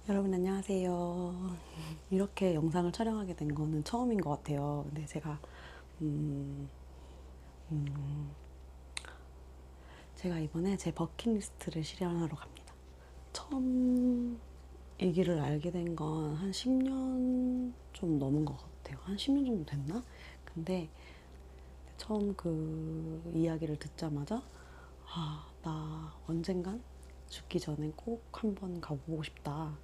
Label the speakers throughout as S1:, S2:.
S1: 여러분 안녕하세요. 이렇게 영상을 촬영하게 된 거는 처음인 것 같아요. 근데 제가 이번에 제 버킷리스트를 실현하러 갑니다. 처음 이 길을 알게 된 건 한 10년 좀 넘은 것 같아요. 한 10년 정도 됐나? 근데 처음 그 이야기를 듣자마자 나 언젠간 죽기 전에 꼭 한번 가보고 싶다.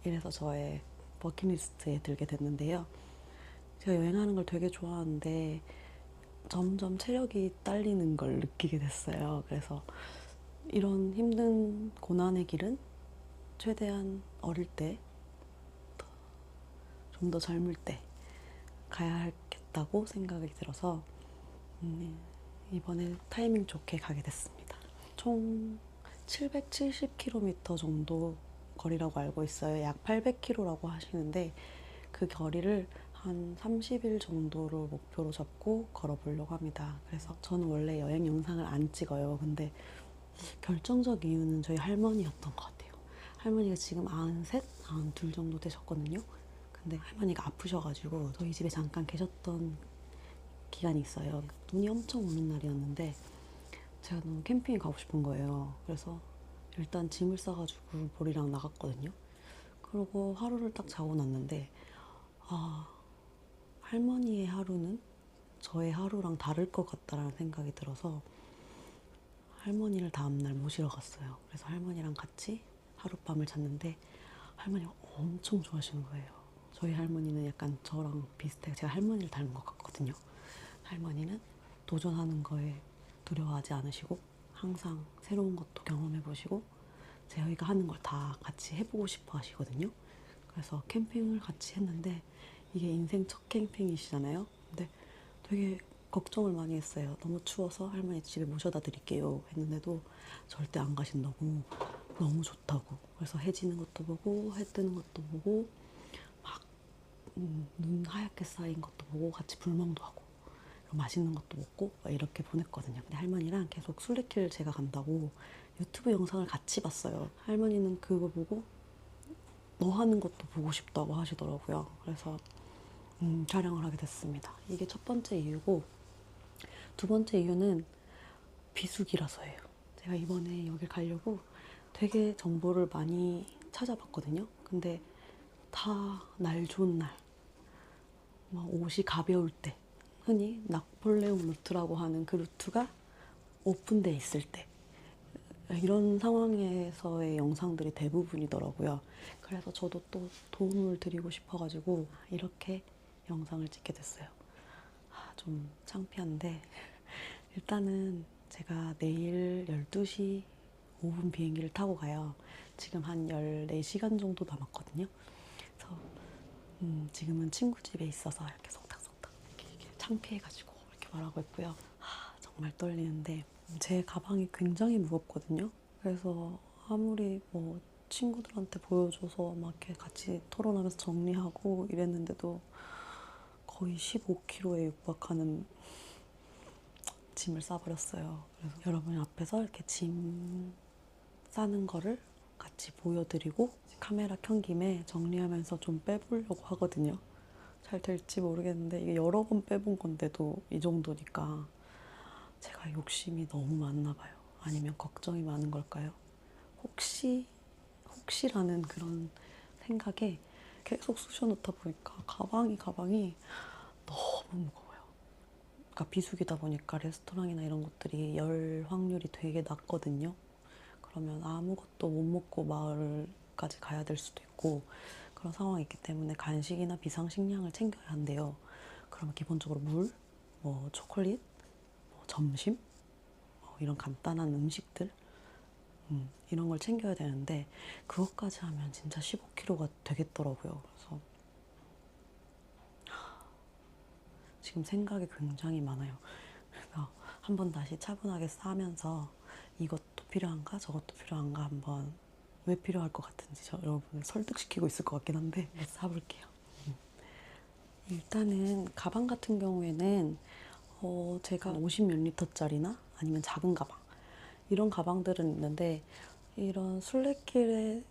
S1: 이래서 저의 버킷리스트에 들게 됐는데요. 제가 여행하는 걸 되게 좋아하는데 점점 체력이 딸리는 걸 느끼게 됐어요. 그래서 이런 힘든 고난의 길은 최대한 어릴 때, 좀 더 젊을 때 가야겠다고 생각이 들어서 이번에 타이밍 좋게 가게 됐습니다. 총 770km 정도 거리라고 알고 있어요. 약 800km라고 하시는데 그 거리를 한 30일 정도를 목표로 잡고 걸어보려고 합니다. 그래서 저는 원래 여행 영상을 안 찍어요. 근데 결정적 이유는 저희 할머니였던 것 같아요. 할머니가 지금 93, 92 정도 되셨거든요. 근데 할머니가 아프셔가지고 저희 집에 잠깐 계셨던 기간이 있어요. 눈이 엄청 오는 날이었는데 제가 너무 캠핑에 가고 싶은 거예요. 그래서 일단 짐을 싸가지고 보리랑 나갔거든요. 그리고 하루를 딱 자고 났는데 할머니의 하루는 저의 하루랑 다를 것 같다라는 생각이 들어서 할머니를 다음날 모시러 갔어요. 그래서 할머니랑 같이 하룻밤을 잤는데 할머니가 엄청 좋아하시는 거예요. 저희 할머니는 약간 저랑 비슷해요. 제가 할머니를 닮은 것 같거든요. 할머니는 도전하는 거에 두려워하지 않으시고 항상 새로운 것도 경험해 보시고 저희가 하는 걸 다 같이 해보고 싶어 하시거든요. 그래서 캠핑을 같이 했는데 이게 인생 첫 캠핑이시잖아요. 근데 되게 걱정을 많이 했어요. 너무 추워서 할머니 집에 모셔다 드릴게요 했는데도 절대 안 가신다고, 너무 좋다고. 그래서 해 지는 것도 보고 해 뜨는 것도 보고 막 눈 하얗게 쌓인 것도 보고 같이 불멍도 하고 맛있는 것도 먹고 이렇게 보냈거든요. 근데 할머니랑 계속 술래길 제가 간다고 유튜브 영상을 같이 봤어요. 할머니는 그거 보고 너 하는 것도 보고 싶다고 하시더라고요. 그래서 촬영을 하게 됐습니다. 이게 첫 번째 이유고, 두 번째 이유는 비수기라서예요. 제가 이번에 여길 가려고 되게 정보를 많이 찾아봤거든요. 근데 다 날 좋은 날, 막 옷이 가벼울 때, 흔히 나폴레옹 루트라고 하는 그 루트가 오픈돼 있을 때, 이런 상황에서의 영상들이 대부분이더라고요. 그래서 저도 또 도움을 드리고 싶어가지고 이렇게 영상을 찍게 됐어요. 좀 창피한데 일단은 제가 내일 12시 5분 비행기를 타고 가요. 지금 한 14시간 정도 남았거든요. 그래서 지금은 친구 집에 있어서 이렇게 속닥속닥 이렇게 창피해가지고 이렇게 말하고 있고요. 정말 떨리는데 제 가방이 굉장히 무겁거든요. 그래서 아무리 뭐 친구들한테 보여줘서 막 이렇게 같이 토론하면서 정리하고 이랬는데도 거의 15kg에 육박하는 짐을 싸버렸어요. 그래서 여러분 앞에서 이렇게 짐 싸는 거를 같이 보여드리고 카메라 켠 김에 정리하면서 좀 빼보려고 하거든요. 잘 될지 모르겠는데 이게 여러 번 빼본 건데도 이 정도니까 제가 욕심이 너무 많나 봐요. 아니면 걱정이 많은 걸까요? 혹시라는 그런 생각에 계속 쑤셔놓다 보니까 가방이 너무 무거워요. 그러니까 비수기다 보니까 레스토랑이나 이런 것들이 열 확률이 되게 낮거든요. 그러면 아무것도 못 먹고 마을까지 가야 될 수도 있고 그런 상황이 있기 때문에 간식이나 비상식량을 챙겨야 한대요. 그러면 기본적으로 물, 뭐 초콜릿, 뭐 점심, 뭐 이런 간단한 음식들 이런 걸 챙겨야 되는데 그것까지 하면 진짜 15kg가 되겠더라고요. 그래서 지금 생각이 굉장히 많아요. 그래서 한번 다시 차분하게 싸면서 이것도 필요한가 저것도 필요한가 한번 왜 필요할 것 같은지 저 여러분을 설득시키고 있을 것 같긴 한데 싸볼게요. 일단은 가방 같은 경우에는 제가 50 몇 리터짜리나 아니면 작은 가방 이런 가방들은 있는데 이런 순례길에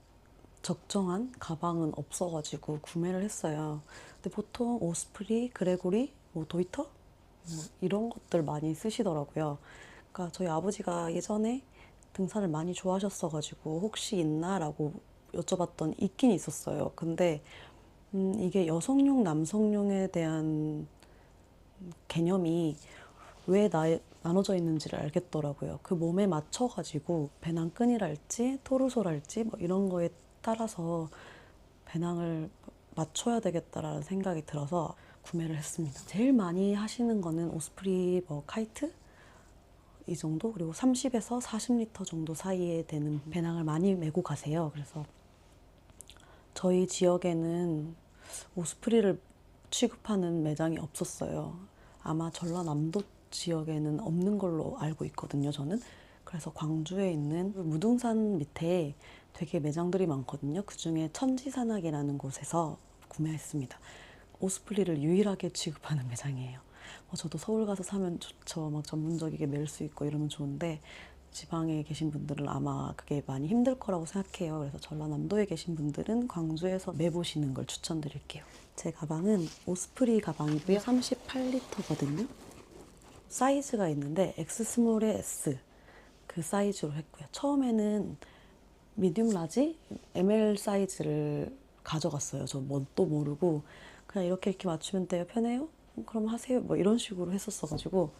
S1: 적정한 가방은 없어가지고 구매를 했어요. 근데 보통 오스프리, 그레고리, 뭐 도이터 뭐 이런 것들 많이 쓰시더라고요. 그러니까 저희 아버지가 예전에 등산을 많이 좋아하셨어가지고 혹시 있나라고 여쭤봤더니 있긴 있었어요. 근데 이게 여성용, 남성용에 대한 개념이 왜 나눠져 있는지를 알겠더라고요. 그 몸에 맞춰가지고 배낭끈이랄지 토르소랄지 뭐 이런 거에 따라서 배낭을 맞춰야 되겠다라는 생각이 들어서 구매를 했습니다. 제일 많이 하시는 거는 오스프리 뭐 카이트 이 정도, 그리고 30에서 40리터 정도 사이에 되는 배낭을 많이 메고 가세요. 그래서 저희 지역에는 오스프리를 취급하는 매장이 없었어요. 아마 전라남도 지역에는 없는 걸로 알고 있거든요, 저는. 그래서 광주에 있는 무등산 밑에 되게 매장들이 많거든요. 그중에 천지산악이라는 곳에서 구매했습니다. 오스프리를 유일하게 취급하는 매장이에요. 저도 서울 가서 사면 좋죠. 막 전문적이게 멜 수 있고 이러면 좋은데 지방에 계신 분들은 아마 그게 많이 힘들 거라고 생각해요. 그래서 전라남도에 계신 분들은 광주에서 매보시는 걸 추천드릴게요. 제 가방은 오스프리 가방이고요. 38리터거든요. 사이즈가 있는데 X 스몰에 S 그 사이즈로 했고요. 처음에는 미디움 라지 ML 사이즈를 가져갔어요. 저 뭣도 모르고 그냥 이렇게 맞추면 돼요. 편해요? 그럼 하세요. 뭐 이런 식으로 했었어가지고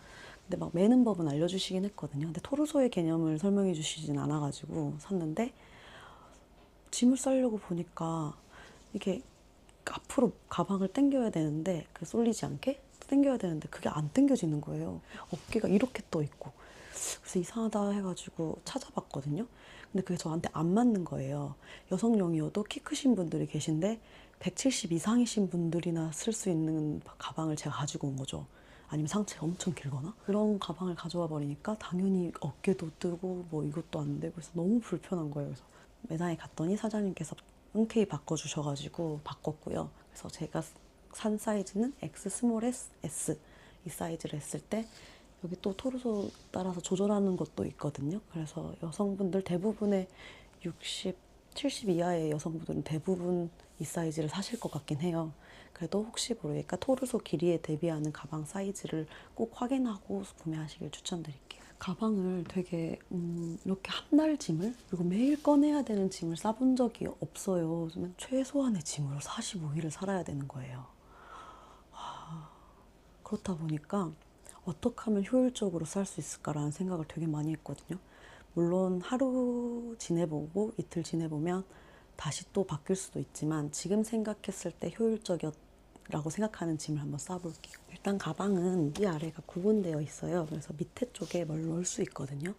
S1: 근데 막 매는 법은 알려주시긴 했거든요. 근데 토르소의 개념을 설명해 주시진 않아가지고 샀는데 짐을 싸려고 보니까 이게 앞으로 가방을 당겨야 되는데 그 쏠리지 않게 당겨야 되는데 그게 안 당겨지는 거예요. 어깨가 이렇게 떠 있고 그래서 이상하다 해가지고 찾아봤거든요. 근데 그게 저한테 안 맞는 거예요. 여성용이어도 키 크신 분들이 계신데 170 이상이신 분들이나 쓸 수 있는 가방을 제가 가지고 온 거죠. 아니면 상체가 엄청 길거나 그런 가방을 가져와 버리니까 당연히 어깨도 뜨고 뭐 이것도 안 되고 그래서 너무 불편한 거예요. 그래서 매장에 갔더니 사장님께서 흔쾌히 바꿔주셔가지고 바꿨고요. 그래서 제가 산 사이즈는 X 스몰 S 이 사이즈를 했을 때 여기 또 토르소 따라서 조절하는 것도 있거든요. 그래서 여성분들 대부분의 60, 70 이하의 여성분들은 대부분 이 사이즈를 사실 것 같긴 해요. 그래도 혹시 모르니까 토르소 길이에 대비하는 가방 사이즈를 꼭 확인하고 구매하시길 추천드릴게요. 가방을 되게 이렇게 한 달 짐을 그리고 매일 꺼내야 되는 짐을 싸본 적이 없어요. 최소한의 짐으로 45일을 살아야 되는 거예요. 그렇다 보니까 어떻게 하면 효율적으로 쌀 수 있을까라는 생각을 되게 많이 했거든요. 물론 하루 지내보고 이틀 지내보면 다시 또 바뀔 수도 있지만 지금 생각했을 때 효율적이라고 생각하는 짐을 한번 싸볼게요. 일단 가방은 위 아래가 구분되어 있어요. 그래서 밑에 쪽에 뭘 넣을 수 있거든요.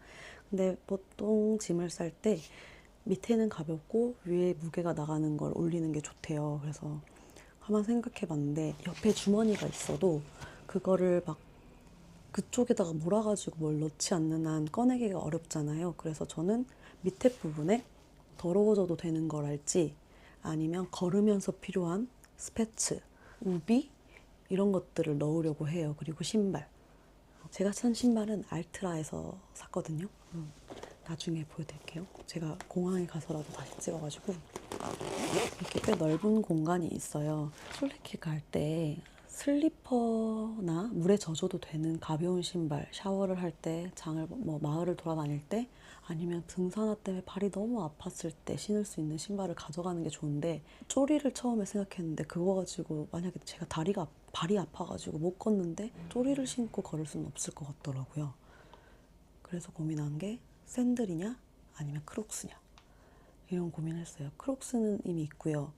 S1: 근데 보통 짐을 쌀 때 밑에는 가볍고 위에 무게가 나가는 걸 올리는 게 좋대요. 그래서 한번 생각해 봤는데 옆에 주머니가 있어도 그거를 막 그쪽에다가 몰아가지고 뭘 넣지 않는 한 꺼내기가 어렵잖아요. 그래서 저는 밑에 부분에 더러워져도 되는 거랄지 아니면 걸으면서 필요한 스패츠, 우비 이런 것들을 넣으려고 해요. 그리고 신발. 제가 산 신발은 알트라에서 샀거든요. 나중에 보여드릴게요. 제가 공항에 가서라도 다시 찍어가지고 이렇게 꽤 넓은 공간이 있어요. 솔레길 갈 때 슬리퍼나 물에 젖어도 되는 가벼운 신발, 샤워를 할 때, 장을 뭐 마을을 돌아다닐 때, 아니면 등산화 때문에 발이 너무 아팠을 때 신을 수 있는 신발을 가져가는 게 좋은데 쪼리를 처음에 생각했는데 그거 가지고 만약에 제가 발이 아파가지고 못 걷는데 쪼리를 신고 걸을 수는 없을 것 같더라고요. 그래서 고민한 게 샌들이냐 아니면 크록스냐 이런 고민을 했어요. 크록스는 이미 있고요.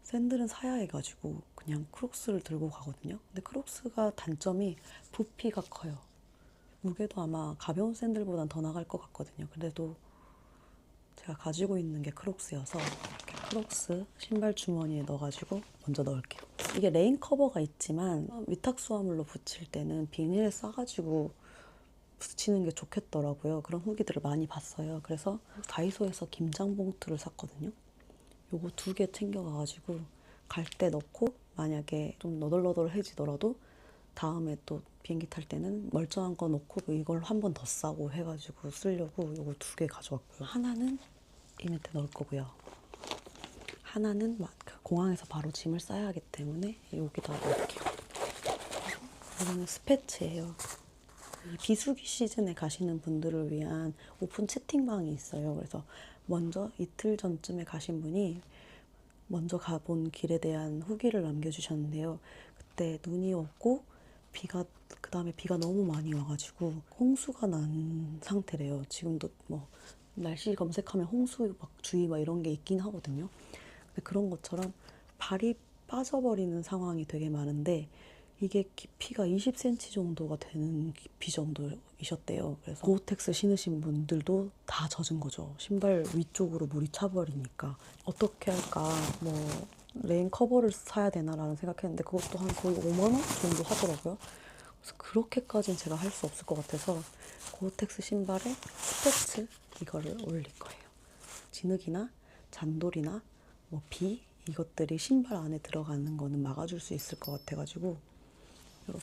S1: 샌들은 사야 해가지고 그냥 크록스를 들고 가거든요. 근데 크록스가 단점이 부피가 커요. 무게도 아마 가벼운 샌들보단 더 나갈 것 같거든요. 그래도 제가 가지고 있는 게 크록스여서 이렇게 크록스 신발 주머니에 넣어가지고 먼저 넣을게요. 이게 레인 커버가 있지만 위탁 수화물로 붙일 때는 비닐에 싸가지고 붙이는 게 좋겠더라고요. 그런 후기들을 많이 봤어요. 그래서 다이소에서 김장 봉투를 샀거든요. 요거 2개 챙겨가가지고 갈 때 넣고 만약에 좀 너덜너덜해지더라도 다음에 또 비행기 탈 때는 멀쩡한 거 넣고 이걸 한 번 더 싸고 해가지고 쓰려고 요거 2개 가져왔고요. 하나는 이 밑에 넣을 거고요. 하나는 공항에서 바로 짐을 싸야 하기 때문에 여기다 넣을게요. 이거는 스패츠예요. 이 비수기 시즌에 가시는 분들을 위한 오픈 채팅방이 있어요. 그래서 먼저 이틀 전쯤에 가신 분이 먼저 가본 길에 대한 후기를 남겨주셨는데요. 그때 눈이 왔고 그 다음에 비가 너무 많이 와가지고 홍수가 난 상태래요. 지금도 뭐 날씨 검색하면 홍수 막 주의 막 이런 게 있긴 하거든요. 근데 그런 것처럼 발이 빠져버리는 상황이 되게 많은데 이게 깊이가 20cm 정도가 되는 깊이 정도이셨대요. 그래서 고어텍스 신으신 분들도 다 젖은 거죠. 신발 위쪽으로 물이 차버리니까 어떻게 할까, 뭐 레인 커버를 사야 되나라는 생각했는데 그것도 한 거의 5만 원 정도 하더라고요. 그래서 그렇게까지는 제가 할 수 없을 것 같아서 고어텍스 신발에 스패츠 이거를 올릴 거예요. 진흙이나 잔돌이나 뭐 비 이것들이 신발 안에 들어가는 거는 막아줄 수 있을 것 같아가지고 이렇게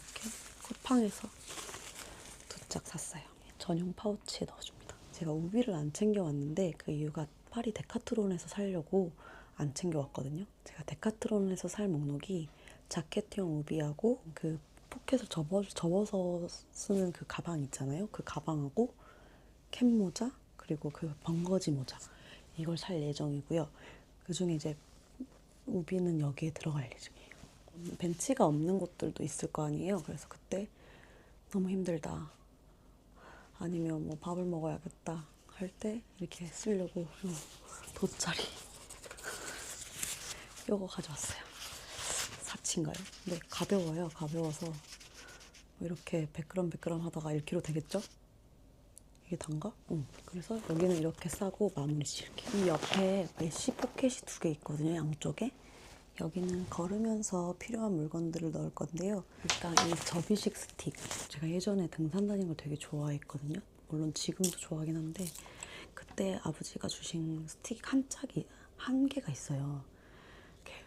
S1: 쿠팡에서 2짝 샀어요. 전용 파우치에 넣어줍니다. 제가 우비를 안 챙겨왔는데 그 이유가 파리 데카트론에서 사려고 안 챙겨왔거든요. 제가 데카트론에서 살 목록이 자켓형 우비하고 그 포켓을 접어서 쓰는 그 가방 있잖아요. 그 가방하고 캡 모자 그리고 그 벙거지 모자 이걸 살 예정이고요. 그중에 이제 우비는 여기에 들어갈 예정이에요. 벤치가 없는 곳들도 있을 거 아니에요. 그래서 그때 너무 힘들다 아니면 뭐 밥을 먹어야겠다 할 때 이렇게 쓰려고 돗자리 이거 가져왔어요. 사치인가요? 네, 가벼워요. 가벼워서 이렇게 베끄럼 하다가 1kg 되겠죠? 이게 단가? 응. 그래서 여기는 이렇게 싸고 마무리 지을게요. 이 옆에 메쉬 포켓이 2개 있거든요. 양쪽에. 여기는 걸으면서 필요한 물건들을 넣을 건데요. 일단 이 접이식 스틱. 제가 예전에 등산 다니는 걸 되게 좋아했거든요. 물론 지금도 좋아하긴 한데 그때 아버지가 주신 스틱 한 개가 있어요.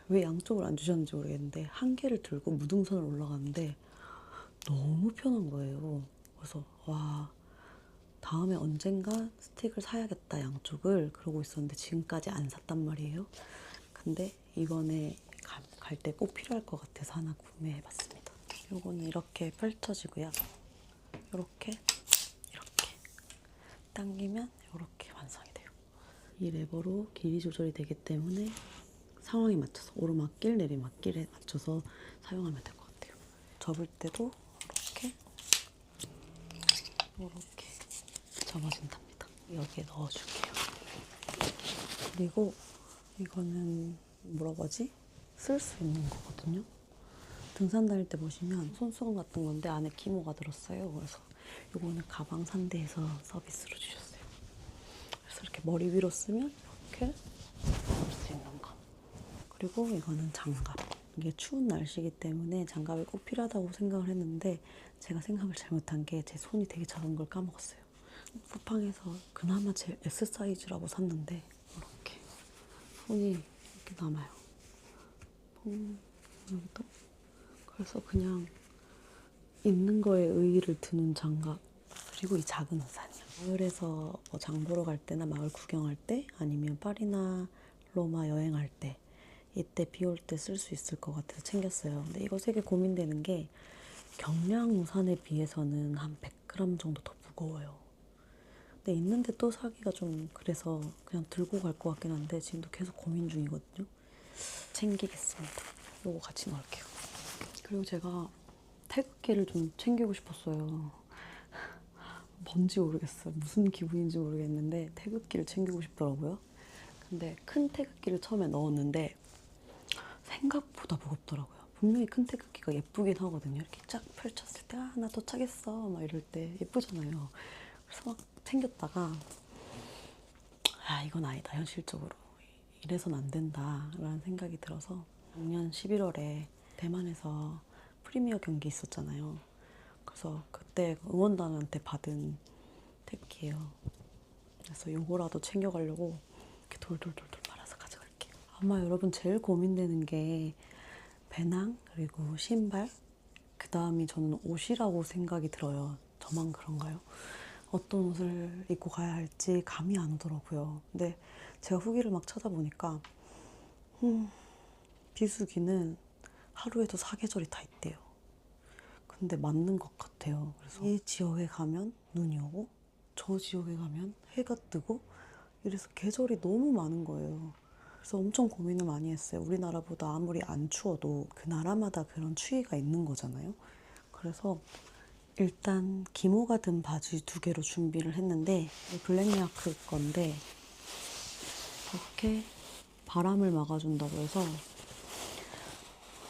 S1: 왜 양쪽을 안 주셨는지 모르겠는데 한 개를 들고 무등산을 올라가는데 너무 편한 거예요. 그래서 와 다음에 언젠가 스틱을 사야겠다 양쪽을 그러고 있었는데 지금까지 안 샀단 말이에요. 근데 이번에 갈 때 꼭 필요할 것 같아서 하나 구매해봤습니다. 요거는 이렇게 펼쳐지고요. 이렇게 당기면 이렇게 완성이 돼요. 이 레버로 길이 조절이 되기 때문에 상황에 맞춰서 오르막길, 내리막길에 맞춰서 사용하면 될 것 같아요. 접을 때도 이렇게 접어진답니다. 여기에 넣어줄게요. 그리고 이거는 쓸 수 있는 거거든요. 등산 다닐 때 보시면 손수건 같은 건데 안에 기모가 들었어요. 그래서 이거는 가방 산대에서 서비스로 주셨어요. 그래서 이렇게 머리 위로 쓰면 이렇게 넣을 수 있는 거. 그리고 이거는 장갑. 이게 추운 날씨이기 때문에 장갑이 꼭 필요하다고 생각을 했는데 제가 생각을 잘못한 게 제 손이 되게 작은 걸 까먹었어요. 쿠팡에서 그나마 제 S 사이즈라고 샀는데 이렇게 손이 이렇게 남아요. 여기도. 그래서 그냥 있는 거에 의의를 두는 장갑 그리고 이 작은 우산이요. 마을에서 뭐 장 보러 갈 때나 마을 구경할 때 아니면 파리나 로마 여행할 때 이때 비 올 때 쓸 수 있을 것 같아서 챙겼어요. 근데 이거 되게 고민되는 게 경량 우산에 비해서는 한 100g 정도 더 무거워요. 근데 있는데 또 사기가 좀 그래서 그냥 들고 갈 것 같긴 한데 지금도 계속 고민 중이거든요. 챙기겠습니다. 요거 같이 넣을게요. 그리고 제가 태극기를 좀 챙기고 싶었어요. 뭔지 모르겠어요. 무슨 기분인지 모르겠는데 태극기를 챙기고 싶더라고요. 근데 큰 태극기를 처음에 넣었는데 생각보다 무겁더라고요. 분명히 큰 태극기가 예쁘긴 하거든요. 이렇게 쫙 펼쳤을 때 아, 나 도착했어 막 이럴 때 예쁘잖아요. 그래서 막 챙겼다가 아 이건 아니다. 현실적으로 이래선 안 된다라는 생각이 들어서 작년 11월에 대만에서 프리미어 경기 있었잖아요. 그래서 그때 응원단한테 받은 태극기예요. 그래서 요거라도 챙겨가려고 이렇게 돌돌돌돌 말아서 가져갈게요. 아마 여러분 제일 고민되는 게 배낭 그리고 신발 그 다음이 저는 옷이라고 생각이 들어요. 저만 그런가요? 어떤 옷을 입고 가야 할지 감이 안 오더라고요. 근데 제가 후기를 막 찾아보니까 비수기는 하루에도 사계절이 다 있대요. 근데 맞는 것 같아요. 그래서 이 지역에 가면 눈이 오고 저 지역에 가면 해가 뜨고 이래서 계절이 너무 많은 거예요. 그래서 엄청 고민을 많이 했어요. 우리나라보다 아무리 안 추워도 그 나라마다 그런 추위가 있는 거잖아요. 그래서 일단 기모가 든 바지 2개로 준비를 했는데 블랙야크 건데 이렇게 바람을 막아준다고 해서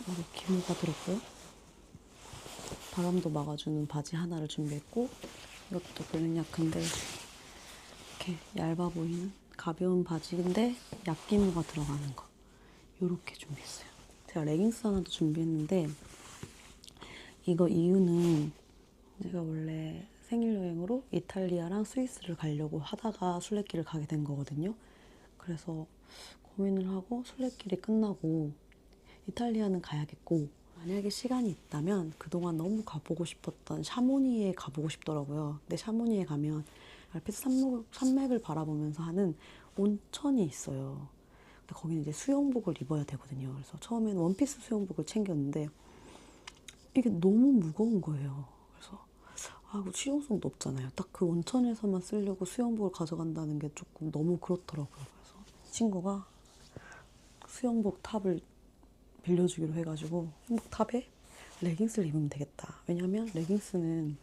S1: 여기 기모가 들었고요. 바람도 막아주는 바지 하나를 준비했고 이것도 블랙야크인데 이렇게 얇아 보이는 가벼운 바지인데 약기모가 들어가는 거 이렇게 준비했어요. 제가 레깅스 하나도 준비했는데 이거 이유는 제가 원래 생일 여행으로 이탈리아랑 스위스를 가려고 하다가 순례길을 가게 된 거거든요. 그래서 고민을 하고 순례길이 끝나고 이탈리아는 가야겠고 만약에 시간이 있다면 그동안 너무 가보고 싶었던 샤모니에 가보고 싶더라고요. 근데 샤모니에 가면 알프스 산맥을 바라보면서 하는 온천이 있어요. 근데 거기는 이제 수영복을 입어야 되거든요. 그래서 처음에는 원피스 수영복을 챙겼는데 이게 너무 무거운 거예요. 그래서 이거 실용성도 없잖아요. 딱 그 온천에서만 쓰려고 수영복을 가져간다는 게 조금 너무 그렇더라고요. 그래서 친구가 수영복 탑을 빌려주기로 해가지고 수영복 탑에 레깅스를 입으면 되겠다. 왜냐면 레깅스는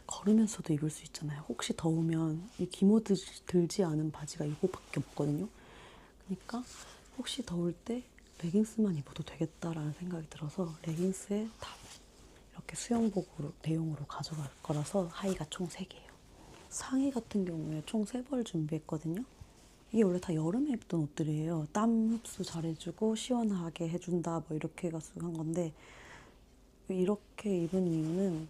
S1: 걸으면서도 입을 수 있잖아요. 혹시 더우면 이 기모 들지 않은 바지가 이거밖에 없거든요. 그러니까 혹시 더울 때 레깅스만 입어도 되겠다라는 생각이 들어서 레깅스에 탑 이렇게 수영복으로 대용으로 가져갈 거라서 하의가 총 3개예요. 상의 같은 경우에 총 3벌 준비했거든요. 이게 원래 다 여름에 입던 옷들이에요. 땀 흡수 잘해주고 시원하게 해준다 뭐 이렇게 해가지고 한 건데 이렇게 입은 이유는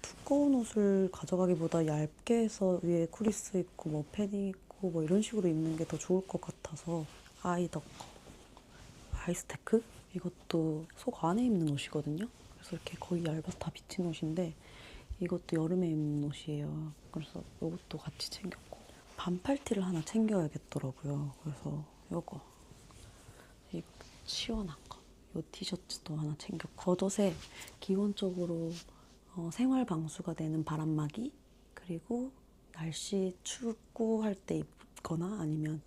S1: 두꺼운 옷을 가져가기보다 얇게 해서 위에 쿠리스 있고 뭐 패딩 있고 뭐 이런 식으로 입는 게 더 좋을 것 같아서 아이더커 아이스테크 이것도 속 안에 입는 옷이거든요. 그래서 이렇게 거의 얇아서 다 비친 옷인데 이것도 여름에 입는 옷이에요. 그래서 이것도 같이 챙겼고 반팔티를 하나 챙겨야겠더라고요. 그래서 이거 이 시원한 거 이 티셔츠도 하나 챙겼고 겉옷에 기본적으로 생활 방수가 되는 바람막이 그리고 날씨 춥고 할 때 입거나 아니면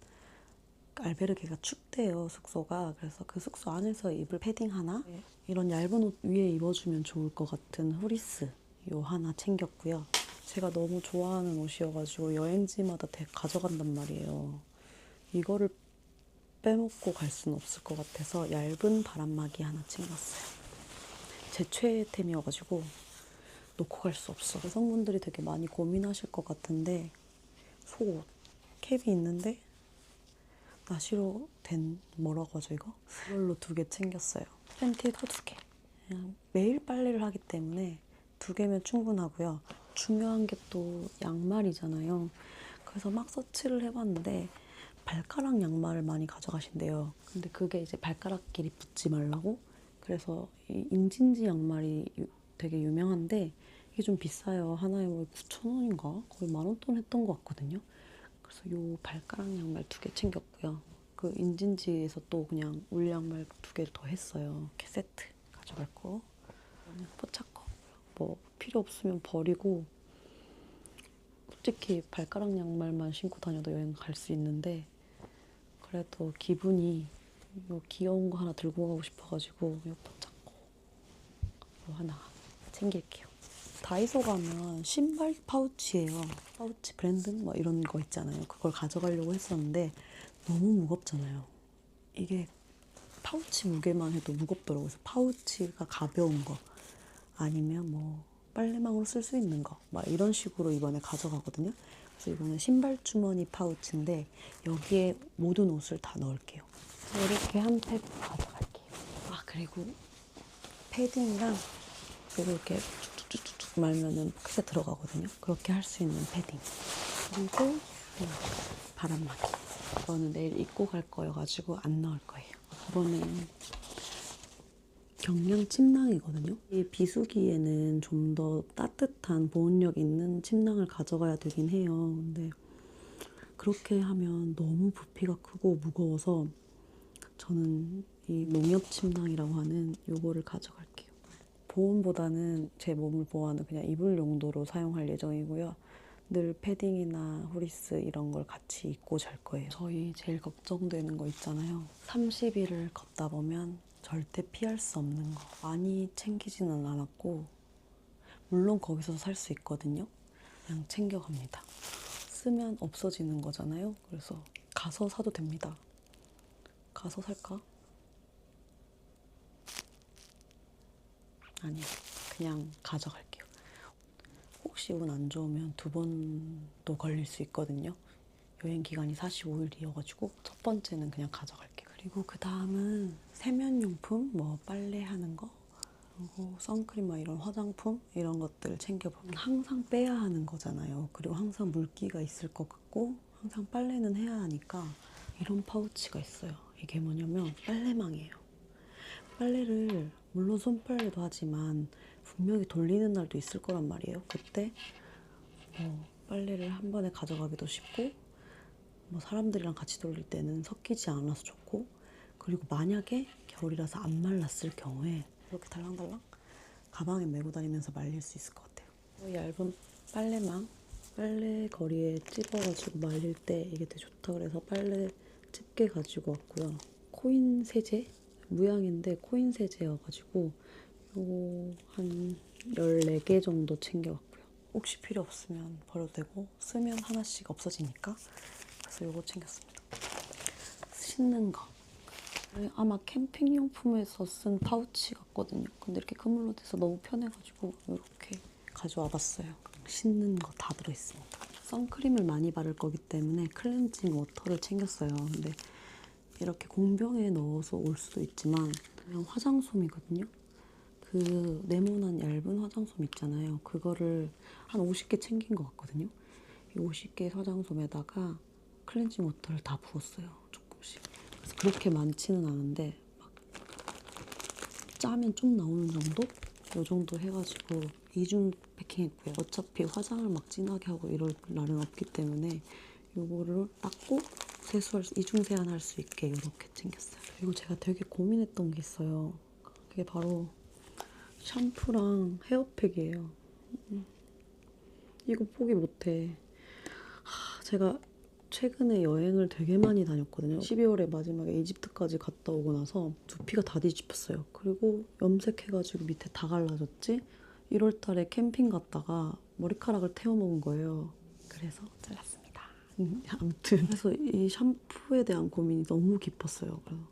S1: 알베르게가 춥대요 숙소가. 그래서 그 숙소 안에서 입을 패딩 하나 이런 얇은 옷 위에 입어주면 좋을 것 같은 후리스 요 하나 챙겼고요. 제가 너무 좋아하는 옷이어가지고 여행지마다 가져간단 말이에요. 이거를 빼먹고 갈 수는 없을 것 같아서 얇은 바람막이 하나 챙겼어요. 제 최애템이어가지고 놓고 갈 수 없어. 여성분들이 되게 많이 고민하실 것 같은데 속옷 캡이 있는데 나시로 된 뭐라고 하죠 이거? 이걸로 2개 챙겼어요. 팬티도 2개. 그냥 매일 빨래를 하기 때문에 2개면 충분하고요. 중요한 게 또 양말이잖아요. 그래서 막 서치를 해봤는데 발가락 양말을 많이 가져가신대요. 근데 그게 이제 발가락끼리 붙지 말라고. 그래서 이 인진지 양말이 되게 유명한데 이게 좀 비싸요. 하나에 뭐 9,000원인가? 거의 10,000원 했던 것 같거든요. 그래서 요 발가락 양말 2개 챙겼고요. 그 인진지에서 또 그냥 울 양말 2개를 더 했어요. 이렇게 세트 가져갈 거. 포착거 뭐 필요 없으면 버리고 솔직히 발가락 양말만 신고 다녀도 여행 갈 수 있는데 그래도 기분이 요 귀여운 거 하나 들고 가고 싶어가지고 요 포착거 요 하나 챙길게요. 다이소 가면 신발 파우치예요. 파우치 브랜드 뭐 이런 거 있잖아요. 그걸 가져가려고 했었는데 너무 무겁잖아요. 이게 파우치 무게만 해도 무겁더라고요. 그래서 파우치가 가벼운 거 아니면 뭐 빨래망으로 쓸 수 있는 거 막 이런 식으로 이번에 가져가거든요. 그래서 이거는 신발 주머니 파우치인데 여기에 모든 옷을 다 넣을게요. 이렇게 한 팩 가져갈게요. 그리고 패딩이랑 그리고 이렇게 쭉쭉쭉쭉 말면은 크게 들어가거든요. 그렇게 할 수 있는 패딩. 그리고 바람막이. 이거는 내일 입고 갈 거여가지고 안 넣을 거예요. 이거는 경량 침낭이거든요. 이 비수기에는 좀 더 따뜻한 보온력 있는 침낭을 가져가야 되긴 해요. 근데 그렇게 하면 너무 부피가 크고 무거워서 저는 이 농협 침낭이라고 하는 요거를 가져갈게요. 보온보다는 제 몸을 보호하는 그냥 이불 용도로 사용할 예정이고요. 늘 패딩이나 후리스 이런 걸 같이 입고 잘 거예요. 저희 제일 걱정되는 거 있잖아요. 30일을 걷다 보면 절대 피할 수 없는 거. 많이 챙기지는 않았고 물론 거기서 살 수 있거든요. 그냥 챙겨갑니다. 쓰면 없어지는 거잖아요. 그래서 가서 사도 됩니다. 가서 살까? 아니요. 그냥 가져갈게요. 혹시 운 안 좋으면 2번도 걸릴 수 있거든요. 여행 기간이 45일이어가지고 첫 번째는 그냥 가져갈게요. 그리고 그 다음은 세면용품, 뭐 빨래하는 거, 그리고 선크림, 막 이런 화장품 이런 것들 챙겨볼게요. 항상 빼야 하는 거잖아요. 그리고 항상 물기가 있을 것 같고 항상 빨래는 해야 하니까 이런 파우치가 있어요. 이게 뭐냐면 빨래망이에요. 빨래를 물론 손빨래도 하지만 분명히 돌리는 날도 있을 거란 말이에요. 그때 빨래를 한 번에 가져가기도 쉽고 뭐 사람들이랑 같이 돌릴 때는 섞이지 않아서 좋고, 그리고 만약에 겨울이라서 안 말랐을 경우에 이렇게 달랑달랑 가방에 메고 다니면서 말릴 수 있을 것 같아요. 얇은 빨래망, 빨래 거리에 찝어가지고 말릴 때 이게 되게 좋다 그래서 빨래 집게 가지고 왔고요. 코인 세제, 무향인데 코인 세제여가지고 요거 한 14개 정도 챙겨왔고요. 혹시 필요 없으면 버려도 되고 쓰면 하나씩 없어지니까 그래서 요거 챙겼습니다. 씻는 거. 아마 캠핑용품에서 쓴 파우치 같거든요. 근데 이렇게 그물로 돼서 너무 편해가지고 이렇게 가져와 봤어요. 씻는 거 다 들어있습니다. 선크림을 많이 바를 거기 때문에 클렌징 워터를 챙겼어요. 근데 이렇게 공병에 넣어서 올 수도 있지만 그냥 화장솜이거든요. 그 네모난 얇은 화장솜 있잖아요. 그거를 한 50개 챙긴 것 같거든요. 이 50개 화장솜에다가 클렌징 워터를 다 부었어요. 조금씩. 그래서 그렇게 많지는 않은데 막 짜면 좀 나오는 정도? 이 정도 해가지고 이중 패킹했고요. 어차피 화장을 막 진하게 하고 이럴 날은 없기 때문에 이거를 닦고 이중 세안할 수 있게 이렇게 챙겼어요. 그리고 제가 되게 고민했던 게 있어요. 그게 바로 샴푸랑 헤어팩이에요. 이거 포기 못해. 제가 최근에 여행을 되게 많이 다녔거든요. 12월에 마지막에 이집트까지 갔다 오고 나서 두피가 다 뒤집혔어요. 그리고 염색해가지고 밑에 다 갈라졌지? 1월 달에 캠핑 갔다가 머리카락을 태워먹은 거예요. 그래서 잘랐습니다. 아무튼 그래서 이 샴푸에 대한 고민이 너무 깊었어요. 그래서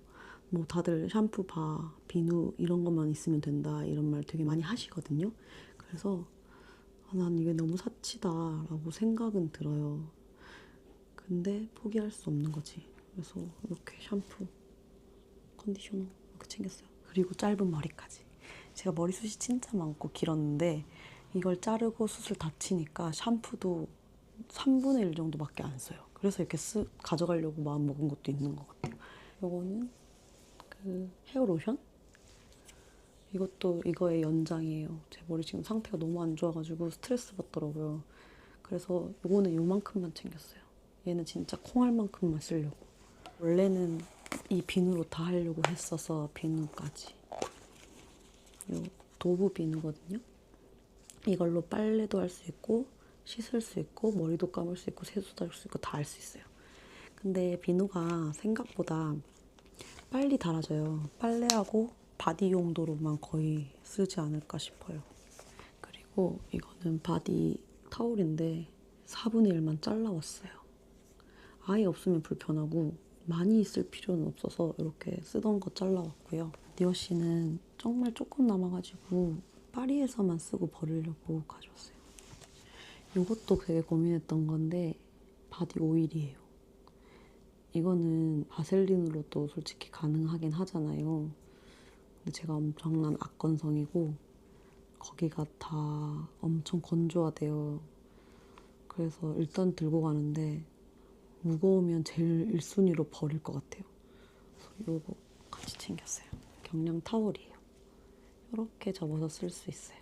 S1: 뭐 다들 샴푸 바, 비누 이런 것만 있으면 된다 이런 말 되게 많이 하시거든요. 그래서 난 이게 너무 사치다라고 생각은 들어요. 근데 포기할 수 없는 거지. 그래서 이렇게 샴푸, 컨디셔너 이렇게 챙겼어요. 그리고 짧은 머리까지. 제가 머리숱이 진짜 많고 길었는데 이걸 자르고 숱을 다 치니까 샴푸도 3분의 1 정도밖에 안 써요. 그래서 이렇게 가져가려고 마음 먹은 것도 있는 것 같아요. 요거는 그 헤어 로션? 이것도 이거의 연장이에요. 제 머리 지금 상태가 너무 안 좋아가지고 스트레스 받더라고요. 그래서 요거는 요만큼만 챙겼어요. 얘는 진짜 콩알만큼만 쓰려고. 원래는 이 비누로 다 하려고 했어서 비누까지. 요 도브 비누거든요. 이걸로 빨래도 할 수 있고 씻을 수 있고 머리도 감을 수 있고 세수도 할 수 있고 다 할 수 있어요. 근데 비누가 생각보다 빨리 닳아져요. 빨래하고 바디 용도로만 거의 쓰지 않을까 싶어요. 그리고 이거는 바디 타올인데 4분의 1만 잘라왔어요. 아예 없으면 불편하고 많이 쓸 필요는 없어서 이렇게 쓰던 거 잘라왔고요. 디오씨는 정말 조금 남아가지고 파리에서만 쓰고 버리려고 가져왔어요. 이것도 되게 고민했던 건데 바디 오일이에요. 이거는 바셀린으로도 솔직히 가능하긴 하잖아요. 근데 제가 엄청난 악건성이고 거기가 다 엄청 건조하대요. 그래서 일단 들고 가는데 무거우면 제일 1순위로 버릴 것 같아요. 그래서 이거 같이 챙겼어요. 경량 타월이에요. 이렇게 접어서 쓸 수 있어요.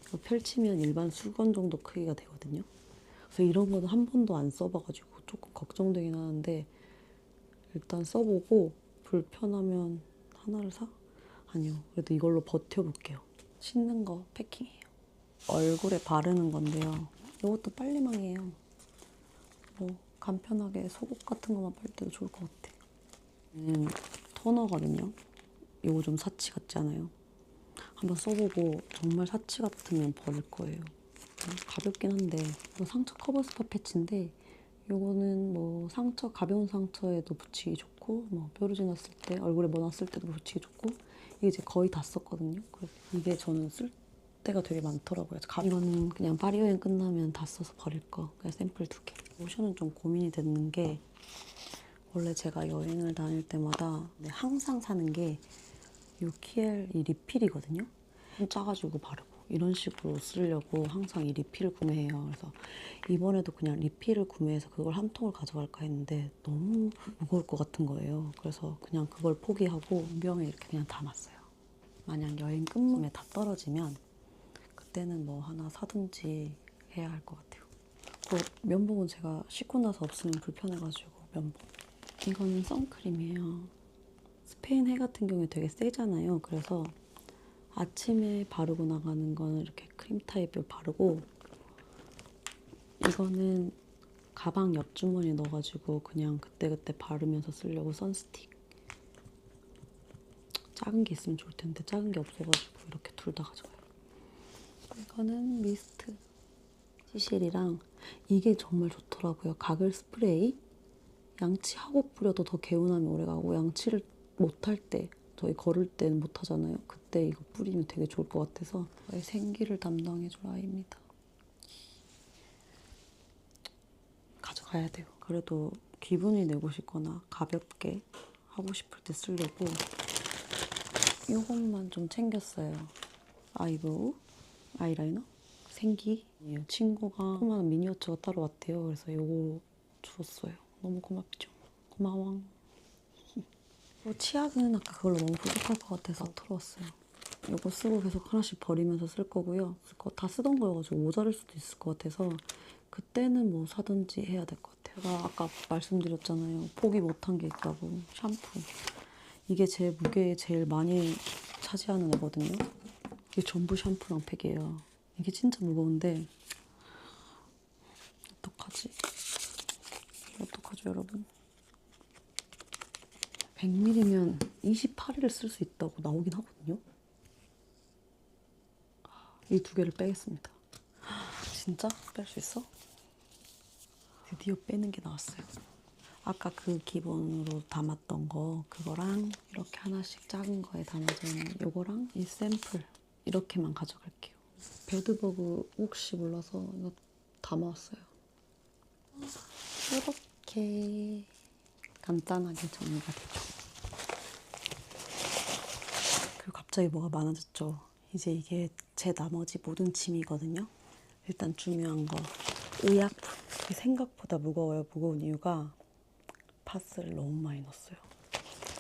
S1: 이거 펼치면 일반 수건 정도 크기가 되거든요. 그래서 이런 거는 한 번도 안 써봐가지고 조금 걱정되긴 하는데 일단 써보고 불편하면 하나를 사? 아니요. 그래도 이걸로 버텨볼게요. 씻는 거 패킹해요. 얼굴에 바르는 건데요. 이것도 빨리망이에요. 뭐 간편하게 속옷 같은 거만 빨 때도 좋을 것 같아요. 토너거든요. 이거 좀 사치 같지 않아요? 한번 써보고 정말 사치 같으면 버릴 거예요. 가볍긴 한데 이거 상처 커버 스파 패치인데 요거는 뭐 가벼운 상처에도 붙이기 좋고 뭐 뾰루지 났을 때 얼굴에 뭐 났을 때도 붙이기 좋고 이게 이제 거의 다 썼거든요. 그래서 이게 저는 쓸 때가 되게 많더라고요. 이거는 그냥 파리 여행 끝나면 다 써서 버릴 거. 그냥 샘플 2개. 로션은 좀 고민이 되는 게 원래 제가 여행을 다닐 때마다 항상 사는 게 이 키엘 이 리필이거든요. 좀 짜가지고 바르고 이런 식으로 쓰려고 항상 이 리필을 구매해요. 그래서 이번에도 그냥 리필을 구매해서 그걸 한 통을 가져갈까 했는데 너무 무거울 것 같은 거예요. 그래서 그냥 그걸 포기하고 병에 이렇게 그냥 담았어요. 만약 여행 끝물에 다 떨어지면 그때는 뭐 하나 사든지 해야 할 것 같아요. 면봉은 제가 씻고 나서 없으면 불편해가지고 면봉. 이거는 선크림이에요. 스페인 해 같은 경우에 되게 세잖아요. 그래서 아침에 바르고 나가는 거는 이렇게 크림 타입을 바르고 이거는 가방 옆주머니에 넣어가지고 그냥 그때그때 바르면서 쓰려고 선스틱. 작은 게 있으면 좋을 텐데 작은 게 없어가지고 이렇게 둘 다 가져가요. 이거는 미스트. 시실이랑 이게 정말 좋더라고요. 가글 스프레이. 양치하고 뿌려도 더 개운함이 오래가고 양치를 못할 때 저희 걸을 때는 못하잖아요. 그때 이거 뿌리면 되게 좋을 것 같아서 저의 생기를 담당해줄 아이입니다. 가져가야 돼요. 그래도 기분이 내고 싶거나 가볍게 하고 싶을 때 쓰려고 이것만 좀 챙겼어요. 아이브로우, 아이라이너, 생기. 친구가 조그마한 미니어처가 따로 왔대요. 그래서 이거 줬어요. 너무 고맙죠. 고마워. 치약은 아까 그걸로 너무 부족할 것 같아서 털어왔어요. 이거 쓰고 계속 하나씩 버리면서 쓸 거고요. 다 쓰던 거여가지고 모자랄 수도 있을 것 같아서 그때는 뭐 사든지 해야 될 것 같아요. 제가 아까 말씀드렸잖아요. 포기 못한 게 있다고. 샴푸. 이게 제 무게에 제일 많이 차지하는 애거든요. 이게 전부 샴푸랑 팩이에요. 이게 진짜 무거운데 어떡하지? 어떡하죠, 여러분? 100ml면 28일을 쓸 수 있다고 나오긴 하거든요. 이 2개를 빼겠습니다. 진짜? 뺄 수 있어? 드디어 빼는 게 나왔어요. 아까 그 기본으로 담았던 거 그거랑 이렇게 하나씩 작은 거에 담아져 있는 요거랑 이 샘플 이렇게만 가져갈게요. 배드버그 혹시 몰라서 이거 담아왔어요. 이렇게 간단하게 정리가 되죠. 그리고 갑자기 뭐가 많아졌죠. 이제 이게 제 나머지 모든 짐이거든요. 일단 중요한 거 의약품. 생각보다 무거워요. 무거운 이유가 파스를 너무 많이 넣었어요.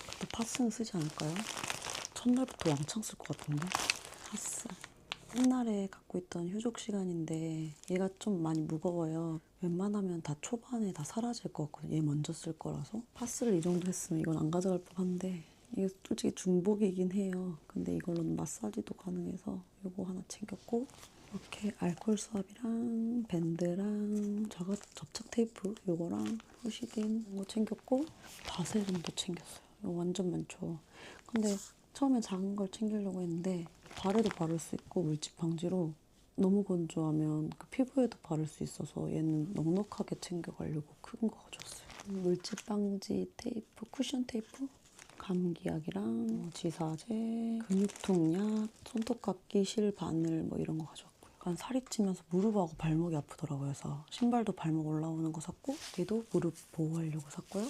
S1: 그래도 파스는 쓰지 않을까요? 첫날부터 왕창 쓸 것 같은데. 파스. 옛날에 갖고 있던 휴족 시간인데 얘가 좀 많이 무거워요. 웬만하면 다 초반에 다 사라질 것 같거든요. 얘 먼저 쓸 거라서. 파스를 이 정도 했으면 이건 안 가져갈 법한데 이게 솔직히 중복이긴 해요. 근데 이걸로는 마사지도 가능해서 이거 하나 챙겼고 이렇게 알코올 수압이랑 밴드랑 접착 테이프 요거랑 후시딘 이거 챙겼고 바세린도 챙겼어요. 이거 완전 많죠. 근데 처음에 작은 걸 챙기려고 했는데 발에도 바를 수 있고 물집 방지로 너무 건조하면 그 피부에도 바를 수 있어서 얘는 넉넉하게 챙겨가려고 큰 거 가져왔어요. 물집 방지 테이프, 쿠션 테이프, 감기약이랑 지사제, 근육통약, 손톱깎이, 실, 바늘 뭐 이런 거 가져왔고요. 약간 살이 찌면서 무릎하고 발목이 아프더라고요. 그래서 신발도 발목 올라오는 거 샀고 얘도 무릎 보호하려고 샀고요.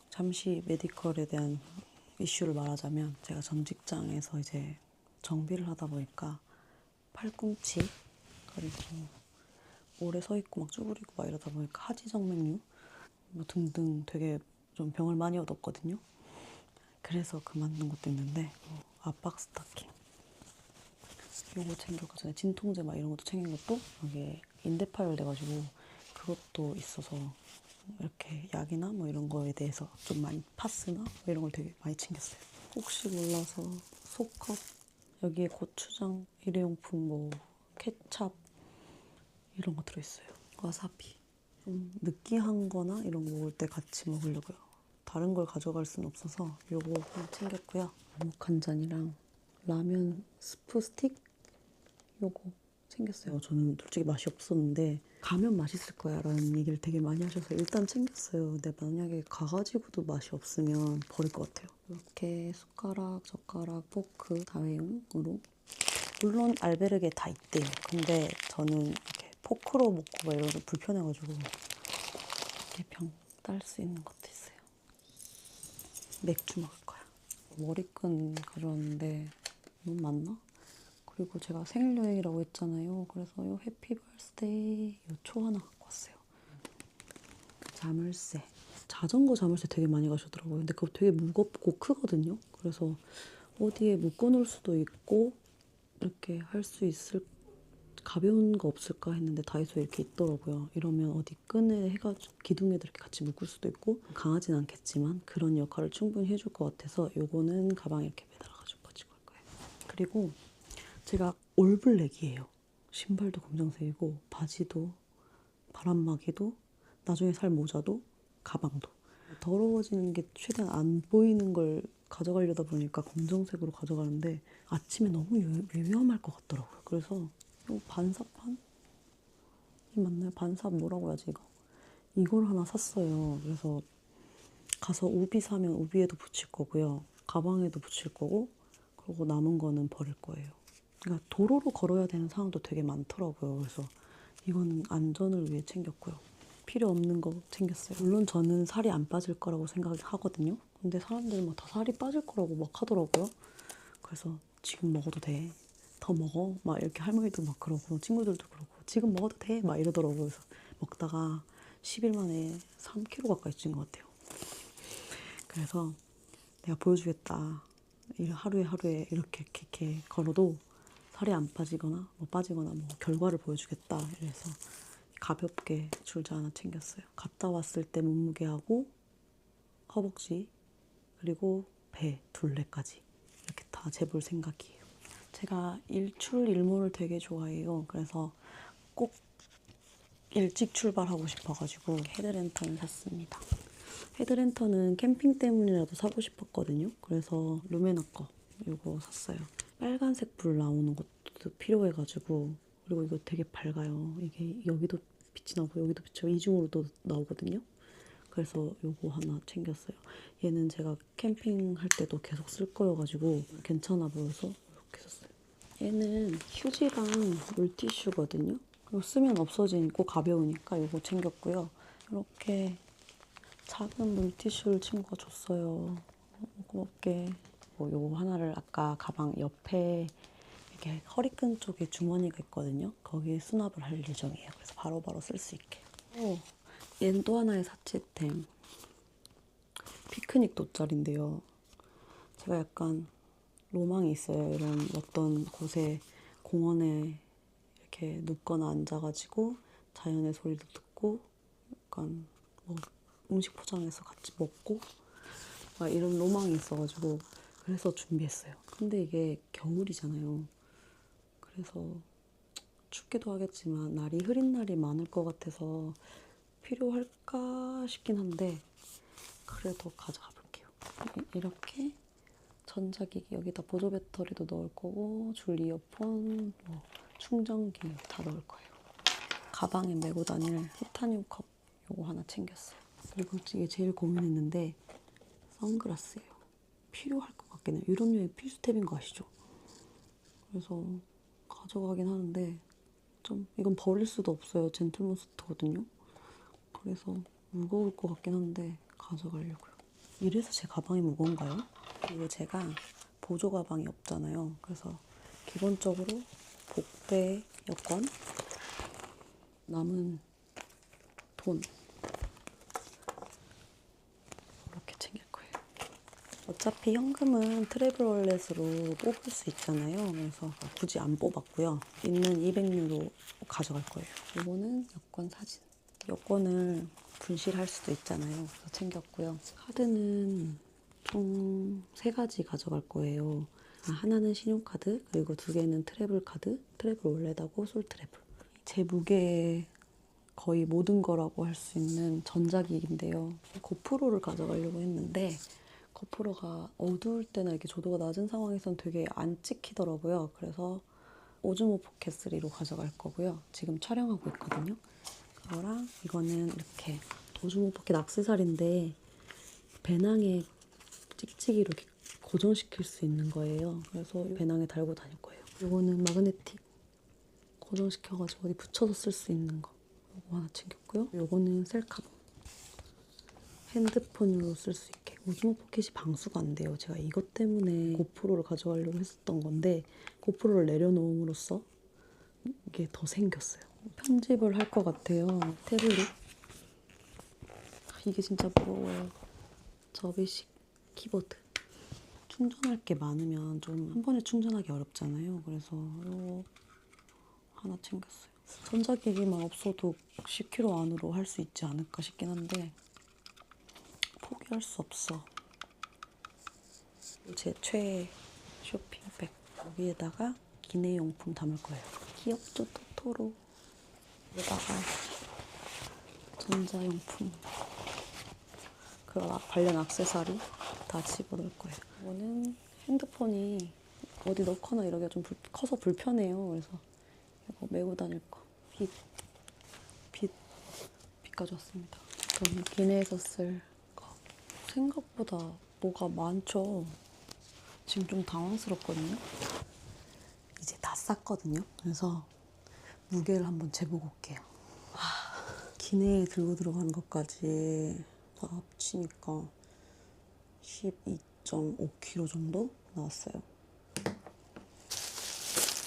S1: 잠시 메디컬에 대한 이슈를 말하자면 제가 전 직장에서 이제 정비를 하다 보니까 팔꿈치 그리고 오래 서 있고 막 쭈그리고 막 이러다 보니까 하지정맥류 뭐 등등 되게 좀 병을 많이 얻었거든요. 그래서 그만둔 것도 있는데 압박 스타킹 요거 챙겨가 전에 진통제 막 이런 것도 챙긴 것도 이게 인대파열 돼가지고 그것도 있어서 이렇게 약이나 뭐 이런 거에 대해서 좀 많이 파스나 뭐 이런 걸 되게 많이 챙겼어요. 혹시 몰라서 소컵, 여기에 고추장, 일회용품, 뭐 케찹 이런 거 들어있어요. 와사비. 좀 느끼한 거나 이런 거 먹을 때 같이 먹으려고요. 다른 걸 가져갈 수는 없어서 요거 챙겼고요. 아목 한 잔이랑 라면 스프 스틱 요거 챙겼어요. 저는 솔직히 맛이 없었는데 가면 맛있을 거야 라는 얘기를 되게 많이 하셔서 일단 챙겼어요. 근데 만약에 가가지고도 맛이 없으면 버릴 것 같아요. 이렇게 숟가락, 젓가락, 포크 다회용으로. 물론 알베르게 다 있대요. 근데 저는 이렇게 포크로 먹고 막 이런 거 불편해가지고 이렇게 병 딸 수 있는 것도 있어요. 맥주 먹을 거야. 머리끈 가져왔는데 너무 많나? 그리고 제가 생일 여행이라고 했잖아요. 그래서 요 해피 벌스데이 요 초 하나 갖고 왔어요. 자물쇠. 자전거 자물쇠 되게 많이 가셔더라고요. 근데 그거 되게 무겁고 크거든요. 그래서 어디에 묶어놓을 수도 있고 이렇게 할 수 있을 가벼운 거 없을까 했는데 다이소에 이렇게 있더라고요. 이러면 어디 끈에 해가지고 기둥에도 이렇게 같이 묶을 수도 있고 강하진 않겠지만 그런 역할을 충분히 해줄 것 같아서 요거는 가방에 이렇게 매달아가지고 가지고 갈 거예요. 그리고 제가 올블랙이에요. 신발도 검정색이고 바지도 바람막이도 나중에 살 모자도 가방도 더러워지는 게 최대한 안 보이는 걸 가져가려다 보니까 검정색으로 가져가는데 아침에 너무 위험할 것 같더라고요. 그래서 이 반사판? 이 맞나요? 반사 뭐라고 해야지 이거? 이걸 하나 샀어요. 그래서 가서 우비 사면 우비에도 붙일 거고요. 가방에도 붙일 거고 그리고 남은 거는 버릴 거예요. 그러니까 도로로 걸어야 되는 상황도 되게 많더라고요. 그래서 이건 안전을 위해 챙겼고요. 필요 없는 거 챙겼어요. 물론 저는 살이 안 빠질 거라고 생각하거든요. 근데 사람들은 막 다 살이 빠질 거라고 막 하더라고요. 그래서 지금 먹어도 돼. 더 먹어. 막 이렇게 할머니도 막 그러고 친구들도 그러고 지금 먹어도 돼. 막 이러더라고요. 그래서 먹다가 10일 만에 3kg 가까이 찐 것 같아요. 그래서 내가 보여주겠다. 하루에 이렇게 걸어도 살이 안 빠지거나 뭐 빠지거나 뭐 결과를 보여주겠다. 이래서 가볍게 줄자 하나 챙겼어요. 갔다 왔을 때 몸무게하고 허벅지 그리고 배 둘레까지 이렇게 다 재볼 생각이에요. 제가 일출일몰을 되게 좋아해요. 그래서 꼭 일찍 출발하고 싶어가지고 헤드랜턴을 샀습니다. 헤드랜턴은 캠핑 때문이라도 사고 싶었거든요. 그래서 루메나 거 이거 샀어요. 빨간색 불 나오는 것도 필요해가지고 그리고 이거 되게 밝아요. 이게 여기도 빛이 나고 여기도 빛이 이중으로도 나오거든요. 그래서 요거 하나 챙겼어요. 얘는 제가 캠핑할 때도 계속 쓸 거여가지고 괜찮아 보여서 이렇게 샀어요. 얘는 휴지랑 물티슈거든요. 그리고 쓰면 없어지고 가벼우니까 요거 챙겼고요. 이렇게 작은 물티슈를 친구가 줬어요. 고맙게. 요거 하나를 아까 가방 옆에 이렇게 허리끈 쪽에 주머니가 있거든요. 거기에 수납을 할 예정이에요. 그래서 바로바로 쓸 수 있게. 얘는 또 하나의 사치템. 피크닉 돗자리인데요. 제가 약간 로망이 있어요. 이런 어떤 곳에 공원에 이렇게 눕거나 앉아가지고 자연의 소리도 듣고 약간 뭐 음식 포장해서 같이 먹고 막 이런 로망이 있어가지고 그래서 준비했어요. 근데 이게 겨울이잖아요. 그래서 춥기도 하겠지만 날이 흐린 날이 많을 것 같아서 필요할까 싶긴 한데 그래도 가져가 볼게요. 이렇게 전자기기 여기다 보조 배터리도 넣을 거고 줄 이어폰, 뭐 충전기 다 넣을 거예요. 가방에 메고 다닐 티타늄 컵 요거 하나 챙겼어요. 그리고 이게 제일 고민했는데 선글라스예요. 필요할 것 같긴 해요. 유럽 여행 필수템인 거 아시죠? 그래서 가져가긴 하는데 좀 이건 버릴 수도 없어요. 젠틀몬 스트거든요. 그래서 무거울 것 같긴 한데 가져가려고요. 이래서 제 가방이 무거운가요? 그리고 제가 보조 가방이 없잖아요. 그래서 기본적으로 복대 여권, 남은 돈 이렇게 챙길 거예요. 어차피 현금은 트래블 월렛으로 뽑을 수 있잖아요. 그래서 굳이 안 뽑았고요. 있는 200유로 가져갈 거예요. 이거는 여권 사진. 여권을 분실할 수도 있잖아요. 그래서 챙겼고요. 카드는 총 3가지 가져갈 거예요. 하나는 신용카드, 그리고 2개는 트래블 카드, 트래블 월렛하고 솔트래블. 제 무게의 거의 모든 거라고 할 수 있는 전자기기인데요. 고프로를 가져가려고 했는데 고프로가 어두울 때나 이렇게 조도가 낮은 상황에선 되게 안 찍히더라고요. 그래서 오즈모 포켓 3로 가져갈 거고요. 지금 촬영하고 있거든요. 그거랑 이거는 이렇게 오즈모 포켓 액세서리인데 배낭에 찍찍이로 이렇게 고정시킬 수 있는 거예요. 그래서 배낭에 달고 다닐 거예요. 이거는 마그네틱 고정시켜가지고 어디 붙여서 쓸 수 있는 거. 이거 하나 챙겼고요. 이거는 셀카봉. 핸드폰으로 쓸 수 있게. 오즈모 포켓이 방수가 안 돼요. 제가 이것 때문에 고프로를 가져가려고 했었던 건데 고프로를 내려놓음으로써 이게 더 생겼어요. 편집을 할 것 같아요. 태블릿. 이게 진짜 무거워요. 접이식 키보드. 충전할 게 많으면 좀 한 번에 충전하기 어렵잖아요. 그래서 이거 하나 챙겼어요. 전자기기만 없어도 10kg 안으로 할 수 있지 않을까 싶긴 한데 포기할 수 없어. 제 최애 쇼핑백. 여기에다가 기내용품 담을 거예요. 귀엽죠, 토토로. 여기다가 전자용품, 그리고 관련 액세서리 다 집어넣을 거예요. 이거는 핸드폰이 어디 넣거나 이러기가 좀 커서 불편해요. 그래서 이거 메고 다닐 거. 빗 가져왔습니다. 그럼 기내에서 쓸 거. 생각보다 뭐가 많죠. 지금 좀 당황스럽거든요. 이제 다 쌌거든요. 그래서 무게를 한번 재보고 올게요. 기내에 들고 들어가는 것까지 다 합치니까 12.5kg 정도 나왔어요.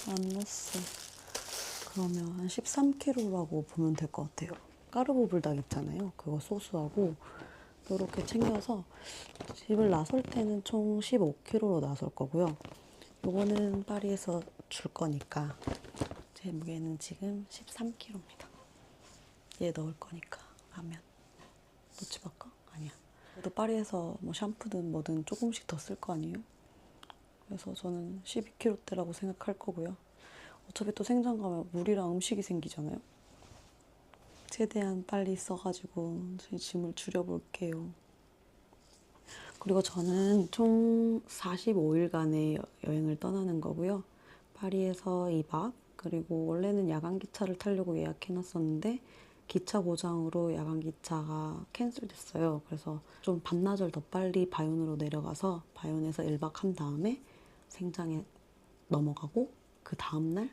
S1: 안 넣었어. 그러면 한 13kg라고 보면 될 것 같아요. 까르보 불닭 있잖아요. 그거 소스하고 이렇게 챙겨서 집을 나설 때는 총 15kg로 나설 거고요. 요거는 파리에서 줄 거니까 제 무게는 지금 13kg입니다. 얘 넣을 거니까 라면. 놓지 말까? 아니야. 그래도 파리에서 뭐 샴푸든 뭐든 조금씩 더 쓸 거 아니에요? 그래서 저는 12kg대라고 생각할 거고요. 어차피 또 생장 가면 물이랑 음식이 생기잖아요. 최대한 빨리 써가지고 제 짐을 줄여볼게요. 그리고 저는 총 45일간의 여행을 떠나는 거고요. 파리에서 2박, 그리고 원래는 야간기차를 타려고 예약해놨었는데 기차 고장으로 야간기차가 캔슬됐어요. 그래서 좀 반나절 더 빨리 바이온으로 내려가서 바이온에서 1박 한 다음에 생장에 넘어가고 그 다음날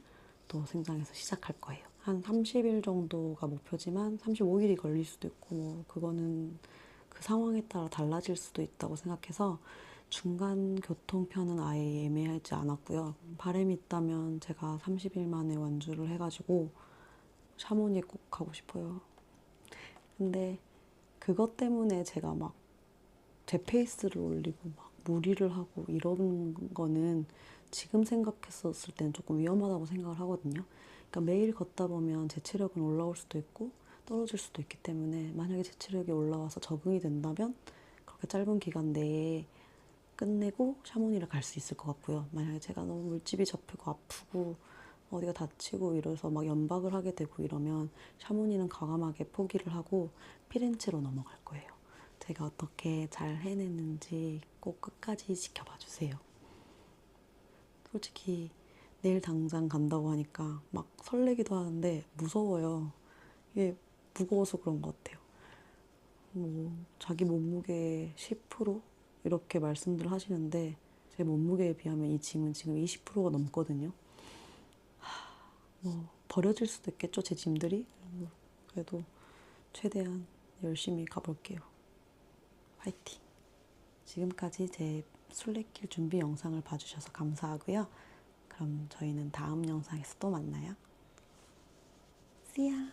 S1: 또 생장에서 시작할 거예요. 한 30일 정도가 목표지만 35일이 걸릴 수도 있고 뭐 그거는 그 상황에 따라 달라질 수도 있다고 생각해서 중간 교통편은 아예 예매하지 않았고요. 바람이 있다면 제가 30일 만에 완주를 해가지고 샤모니 꼭 가고 싶어요. 근데 그것 때문에 제가 막 제 페이스를 올리고 막 무리를 하고 이런 거는 지금 생각했었을 때는 조금 위험하다고 생각을 하거든요. 그러니까 매일 걷다 보면 제 체력은 올라올 수도 있고 떨어질 수도 있기 때문에 만약에 제 체력이 올라와서 적응이 된다면 그렇게 짧은 기간 내에 끝내고 샤모니를 갈 수 있을 것 같고요. 만약에 제가 너무 물집이 잡히고 아프고 어디가 다치고 이래서 막 연박을 하게 되고 이러면 샤모니는 과감하게 포기를 하고 피렌체로 넘어갈 거예요. 제가 어떻게 잘 해냈는지 꼭 끝까지 지켜봐 주세요. 솔직히 내일 당장 간다고 하니까 막 설레기도 하는데 무서워요. 이게 무거워서 그런 것 같아요. 뭐 자기 몸무게 10% 이렇게 말씀들 하시는데 제 몸무게에 비하면 이 짐은 지금 20%가 넘거든요. 뭐 버려질 수도 있겠죠, 제 짐들이. 그래도 최대한 열심히 가볼게요. 화이팅! 지금까지 제 순례길 준비 영상을 봐주셔서 감사하고요. 그럼 저희는 다음 영상에서 또 만나요. See ya!